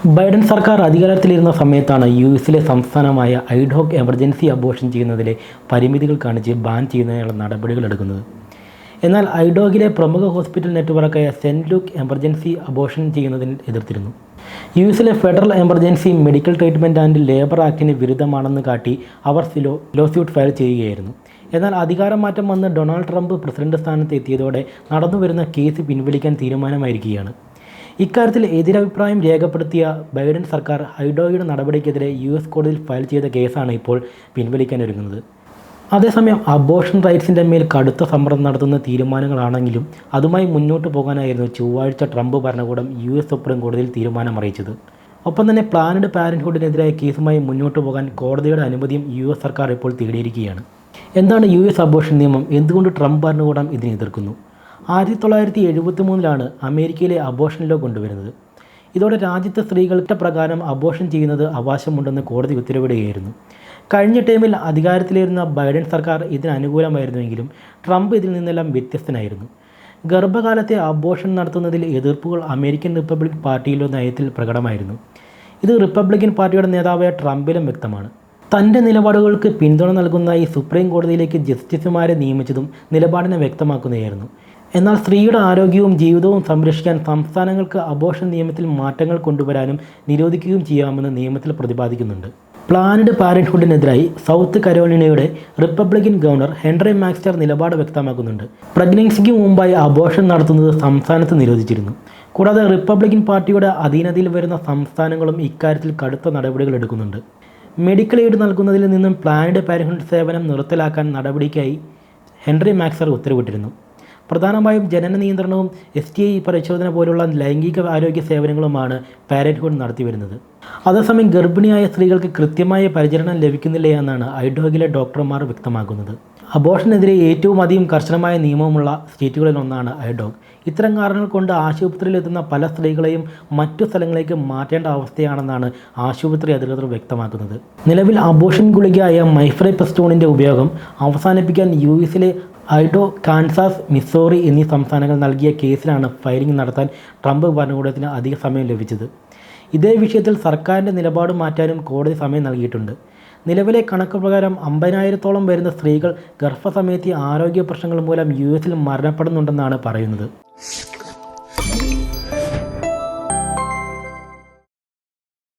Biden സർക്കാർ അധികാരത്തിലിരുന്ന സമയത്താണ് യു.എസിലെ സംസ്ഥാനമായ ഐഡ്ഹോക്ക് എമർജൻസി അബോർഷൻ ചെയ്യുന്നതിലെ പരിമിതികൾ കാണിച്ച് ബാൻ ചെയ്യുന്നതിനുള്ള നടപടികൾ എടുക്കുന്നത്. എന്നാൽ ഐഡ്ഹോക്കിലെ പ്രമുഖ ഹോസ്പിറ്റൽ നെറ്റ്വർക്കായ സെൻറ്റ് ലൂക്ക് എമർജൻസി അബോർഷൻ ചെയ്യുന്നതിന് എതിർത്തിരുന്നു. യു.എസിലെ federal emergency medical treatment and labor ആക്ടിന് വിരുദ്ധമാണെന്ന് കാട്ടി അവർ ലോസ്യൂട്ട് ഫയൽ ചെയ്യുകയായിരുന്നു. എന്നാൽ അധികാരമാറ്റം വന്ന് ഡൊണാൾഡ് ട്രംപ് പ്രസിഡന്റ് സ്ഥാനത്ത് എത്തിയതോടെ നടന്നുവരുന്ന കേസ് പിൻവലിക്കാൻ തീരുമാനമായിരിക്കുകയാണ്. ഇക്കാര്യത്തിൽ എതിരഭിപ്രായം രേഖപ്പെടുത്തിയ ബൈഡൻ സർക്കാർ ഐഡ്ഹോയുടെ നടപടിക്കെതിരെ യു.എസ് കോടതിയിൽ ഫയൽ ചെയ്ത കേസാണ് ഇപ്പോൾ പിൻവലിക്കാനൊരുങ്ങുന്നത്. അതേസമയം അബോർഷൻ റൈറ്റ്സിൻ്റെ മേൽ കടുത്ത സമ്മർദ്ദം നടത്തുന്ന തീരുമാനങ്ങളാണെങ്കിലും അതുമായി മുന്നോട്ട് പോകാനായിരുന്നു ചൊവ്വാഴ്ച ട്രംപ് ഭരണകൂടം യു.എസ് സുപ്രീം കോടതിയിൽ തീരുമാനം അറിയിച്ചത്. ഒപ്പം തന്നെ പ്ലാനഡ് പാരൻറ്ഹുഡിനെതിരായ കേസുമായി മുന്നോട്ട് പോകാൻ കോടതിയുടെ അനുമതിയും യു.എസ് സർക്കാർ ഇപ്പോൾ തേടിയിരിക്കുകയാണ്. എന്താണ് യു.എസ് അബോർഷൻ നിയമം? എന്തുകൊണ്ട് ട്രംപ് ഭരണകൂടം ഇതിനെ എതിർക്കുന്നു? 1973 അമേരിക്കയിലെ അബോർഷൻ ലോ കൊണ്ടുവരുന്നത്. ഇതോടെ രാജ്യത്തെ സ്ത്രീകളുടെ പ്രകാരം അബോർഷൻ ചെയ്യുന്നത് അവകാശമുണ്ടെന്ന് കോടതി ഉത്തരവിടുകയായിരുന്നു. കഴിഞ്ഞ ടൈമിൽ അധികാരത്തിലിരുന്ന ബൈഡൻ സർക്കാർ ഇതിന് അനുകൂലമായിരുന്നുവെങ്കിലും ട്രംപ് ഇതിൽ നിന്നെല്ലാം വ്യത്യസ്തനായിരുന്നു. ഗർഭകാലത്തെ അബോർഷൻ നടത്തുന്നതിൽ എതിർപ്പുകൾ അമേരിക്കൻ റിപ്പബ്ലിക് പാർട്ടിയിലെ നയത്തിൽ പ്രകടമായിരുന്നു. ഇത് റിപ്പബ്ലിക്കൻ പാർട്ടിയുടെ നേതാവായ ട്രംപിലും വ്യക്തമാണ്. തൻ്റെ നിലപാടുകൾക്ക് പിന്തുണ നൽകുന്നതായി സുപ്രീം കോടതിയിലേക്ക് ജസ്റ്റിസുമാരെ നിയമിച്ചതും നിലപാടിനെ വ്യക്തമാക്കുന്നതായിരുന്നു. എന്നാൽ സ്ത്രീയുടെ ആരോഗ്യവും ജീവിതവും സംരക്ഷിക്കാൻ സംസ്ഥാനങ്ങൾക്ക് അബോർഷൻ നിയമത്തിൽ മാറ്റങ്ങൾ കൊണ്ടുവരാനും നിരോധിക്കുകയും ചെയ്യാമെന്ന് നിയമത്തിൽ പ്രതിപാദിക്കുന്നുണ്ട്. പ്ലാനഡ് പാരൻറ്ഹുഡിനെതിരായി സൗത്ത് കരോലിനയുടെ റിപ്പബ്ലിക്കൻ ഗവർണർ ഹെൻറി മാക്സ്റ്റർ നിലപാട് വ്യക്തമാക്കുന്നുണ്ട്. പ്രഗ്നൻസിക്ക് മുമ്പായി അബോർഷൻ നടത്തുന്നത് സംസ്ഥാനത്ത് നിരോധിച്ചിരുന്നു. കൂടാതെ റിപ്പബ്ലിക്കൻ പാർട്ടിയുടെ അധീനതയിൽ വരുന്ന സംസ്ഥാനങ്ങളും ഇക്കാര്യത്തിൽ കടുത്ത നടപടികൾ എടുക്കുന്നുണ്ട്. മെഡിക്കൽ എയ്ഡ് നൽകുന്നതിൽ നിന്നും പ്ലാനഡ് പാരൻറ്ഹുഡ് സേവനം നിർത്തലാക്കാൻ നടപടിക്കായി ഹെൻറി മാക്സ്റ്റർ ഉത്തരവിട്ടിരുന്നു. പ്രധാനമായും ജനന നിയന്ത്രണവും STI പരിശോധന പോലുള്ള ലൈംഗിക ആരോഗ്യ സേവനങ്ങളുമാണ് പാരൻറ്ഹുഡ് നടത്തിവരുന്നത്. അതേസമയം ഗർഭിണിയായ സ്ത്രീകൾക്ക് കൃത്യമായ പരിചരണം ലഭിക്കുന്നില്ല എന്നാണ് ഐഡ്ഹോക്കിലെ ഡോക്ടർമാർ വ്യക്തമാക്കുന്നത്. അബോർഷനെതിരെ ഏറ്റവും അധികം കർശനമായ നിയമമുള്ള സ്റ്റേറ്റുകളിലൊന്നാണ് ഐഡ്ഹോക്ക്. ഇത്തരം കാരണങ്ങൾ കൊണ്ട് ആശുപത്രിയിലെത്തുന്ന പല സ്ത്രീകളെയും മറ്റു സ്ഥലങ്ങളിലേക്ക് മാറ്റേണ്ട അവസ്ഥയാണെന്നാണ് ആശുപത്രി അധികൃതർ വ്യക്തമാക്കുന്നത്. നിലവിൽ അബോർഷൻ ഗുളികയായ മൈഫ്രെപ്രസ്റ്റോണിൻ്റെ ഉപയോഗം അവസാനിപ്പിക്കാൻ യു.എസിലെ ഐഡോ, കാൻസാസ്, മിസോറി എന്നീ സംസ്ഥാനങ്ങൾ നൽകിയ കേസിലാണ് ഫയലിംഗ് നടത്താൻ ട്രംപ് ഭരണകൂടത്തിന് അധിക സമയം ലഭിച്ചത്. ഇതേ വിഷയത്തിൽ സർക്കാരിൻ്റെ നിലപാട് മാറ്റാനും കോടതി സമയം നൽകിയിട്ടുണ്ട്. നിലവിലെ കണക്ക് പ്രകാരം 50,000-ഓളം വരുന്ന സ്ത്രീകൾ ഗർഭസമയത്തെ ആരോഗ്യ പ്രശ്നങ്ങൾ മൂലം യു.എസിൽ മരണപ്പെടുന്നുണ്ടെന്നാണ് പറയുന്നത്.